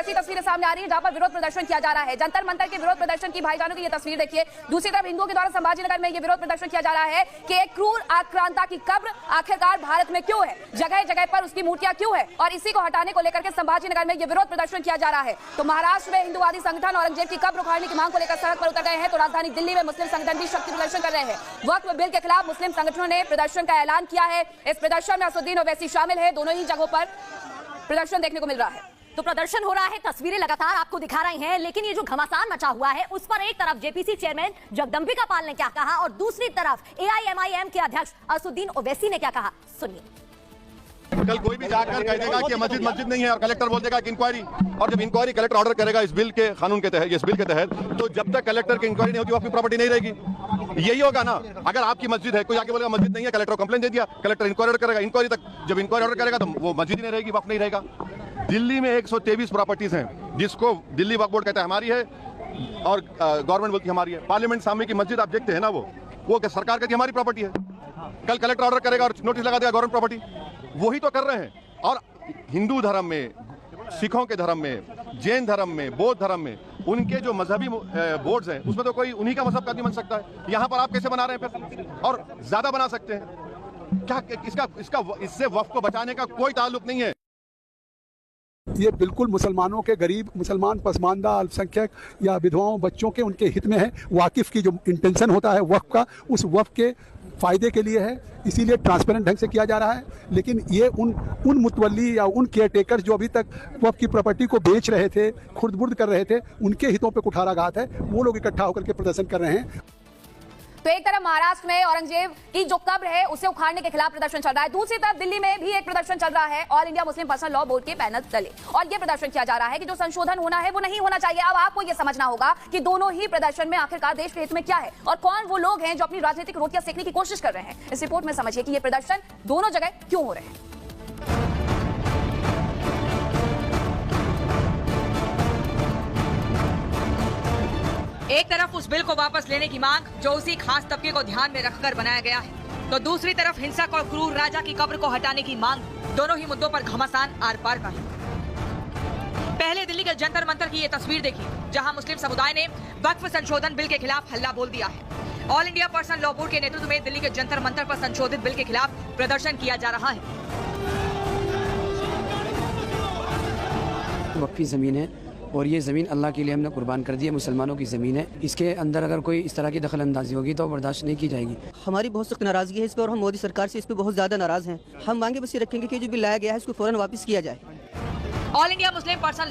ऐसी तस्वीरें सामने आ रही है जहां पर विरोध प्रदर्शन किया जा रहा है। जंतर मंतर के विरोध प्रदर्शन की भाईजानों की ये तस्वीर देखिए। दूसरी तरफ हिंदुओं के द्वारा संभाजीनगर में ये विरोध प्रदर्शन किया जा रहा है कि एक क्रूर आक्रांता की कब्र आखिरकार भारत में क्यों है, जगह जगह पर उसकी मूर्तियां क्यों है, और इसी को हटाने को लेकर के संभाजीनगर में ये विरोध प्रदर्शन किया जा रहा है। तो महाराष्ट्र में हिंदुवादी संगठन औरंगजेब की कब्र उखाड़ने की मांग को लेकर सड़क पर उतर गए हैं, तो राजधानी दिल्ली में मुस्लिम संगठन भी शक्ति प्रदर्शन कर रहे हैं। वक्फ बिल के खिलाफ मुस्लिम संगठनों ने प्रदर्शन का ऐलान किया है। इस प्रदर्शन में असदुद्दीन ओवैसी शामिल है। दोनों ही जगहों पर प्रदर्शन देखने को मिल रहा है। तो प्रदर्शन हो रहा है, तस्वीरें लगातार आपको दिखा रहे हैं, लेकिन ये जो घमासान मचा हुआ है उस पर एक तरफ जेपीसी चेयरमैन जगदंबिका पाल ने क्या कहा और दूसरी तरफ एआईएमआईएम के अध्यक्ष असदुद्दीन ओवैसी ने क्या कहा, सुनिए। कल कोई भी जाकर कह देगा कि मस्जिद मस्जिद नहीं है और कलेक्टर बोल देगा कि इंक्वायरी, और जब इंक्वायरी कलेक्टर ऑर्डर करेगा इस बिल के कानून के तहत, इस बिल के तहत, तो जब तक कलेक्टर की इंक्वायरी नहीं होगी वक्फ की प्रॉपर्टी नहीं रहेगी। यही होगा ना। अगर आपकी मस्जिद है, कोई आके बोलेगा मस्जिद नहीं है, कलेक्टर को कंप्लेंट दे दिया, कलेक्टर इंक्वायरी करेगा, इंक्वायरी तक जब इंक्वायरी ऑर्डर करेगा तो वो मस्जिद नहीं रहेगी, वक्फ नहीं रहेगा। दिल्ली में 123 प्रॉपर्टीज हैं जिसको दिल्ली वक्फ बोर्ड कहता है हमारी है और गवर्नमेंट बोलती है हमारी है। पार्लियामेंट सामने की मस्जिद आप देखते हैं ना, वो सरकार कहती है हमारी प्रॉपर्टी है। कल कलेक्टर ऑर्डर करेगा और नोटिस लगा देगा गवर्नमेंट प्रॉपर्टी, वही तो कर रहे हैं। और हिंदू धर्म में, सिखों के धर्म में, जैन धर्म में, बौद्ध धर्म में उनके जो मजहबी बोर्ड्स हैं उसमें तो कोई उन्हीं का मजहब का नहीं बन सकता है। यहाँ पर आप कैसे बना रहे हैं फिर, और ज्यादा बना सकते हैं क्या? इससे वक्फ को बचाने का कोई ताल्लुक नहीं है। ये बिल्कुल मुसलमानों के, गरीब मुसलमान, पसमानदा, अल्पसंख्यक या विधवाओं, बच्चों के, उनके हित में है। वाकिफ की जो इंटेंशन होता है वक्फ का, उस वक्फ के फायदे के लिए है, इसीलिए ट्रांसपेरेंट ढंग से किया जा रहा है। लेकिन ये उन मुतवल्ली या उन केयर टेकर जो अभी तक वक्फ की प्रॉपर्टी को बेच रहे थे, खुर्द-बुर्द कर रहे थे, उनके हितों पे कुठाराघात है। वो लोग इकट्ठा होकर के प्रदर्शन कर रहे हैं। तो एक तरफ महाराष्ट्र में औरंगजेब की जो कब्र है उसे उखाड़ने के खिलाफ प्रदर्शन चल रहा है, दूसरी तरफ दिल्ली में भी एक प्रदर्शन चल रहा है all India Muslim personal law board के पैनल तले, और यह प्रदर्शन किया जा रहा है कि जो संशोधन होना है वो नहीं होना चाहिए। अब आपको यह समझना होगा कि दोनों ही प्रदर्शन में आखिरकार देश के हित में क्या है और कौन वो लोग हैं जो अपनी राजनीतिक रोटियां सेकने की कोशिश कर रहे हैं। इस रिपोर्ट में समझिए कि ये प्रदर्शन दोनों जगह क्यों हो रहे हैं। एक तरफ उस बिल को वापस लेने की मांग जो उसी खास तबके को ध्यान में रखकर बनाया गया है, तो दूसरी तरफ हिंसक और क्रूर राजा की कब्र को हटाने की मांग। दोनों ही मुद्दों पर घमासान आर पार का है। पहले दिल्ली के जंतर मंतर की ये तस्वीर देखी जहां मुस्लिम समुदाय ने वक्फ संशोधन बिल के खिलाफ हल्ला बोल दिया है। All India personal law board के नेतृत्व में दिल्ली के जंतर मंतर पर संशोधित बिल के खिलाफ प्रदर्शन किया जा रहा है। वक्फी जमीन है और ये ज़मीन अल्लाह के लिए हमने कुर्बान कर दी है, मुसलमानों की ज़मीन है। इसके अंदर अगर कोई इस तरह की दखल अंदाजी होगी तो बर्दाश्त नहीं की जाएगी। हमारी बहुत सख्त नाराज़गी है इस पर और हम मोदी सरकार से इस पर बहुत ज़्यादा नाराज़ हैं। हम मांगे बस ये रखेंगे कि जो बिल लाया गया है इसको फौरन वापस किया जाए। All India Muslim personal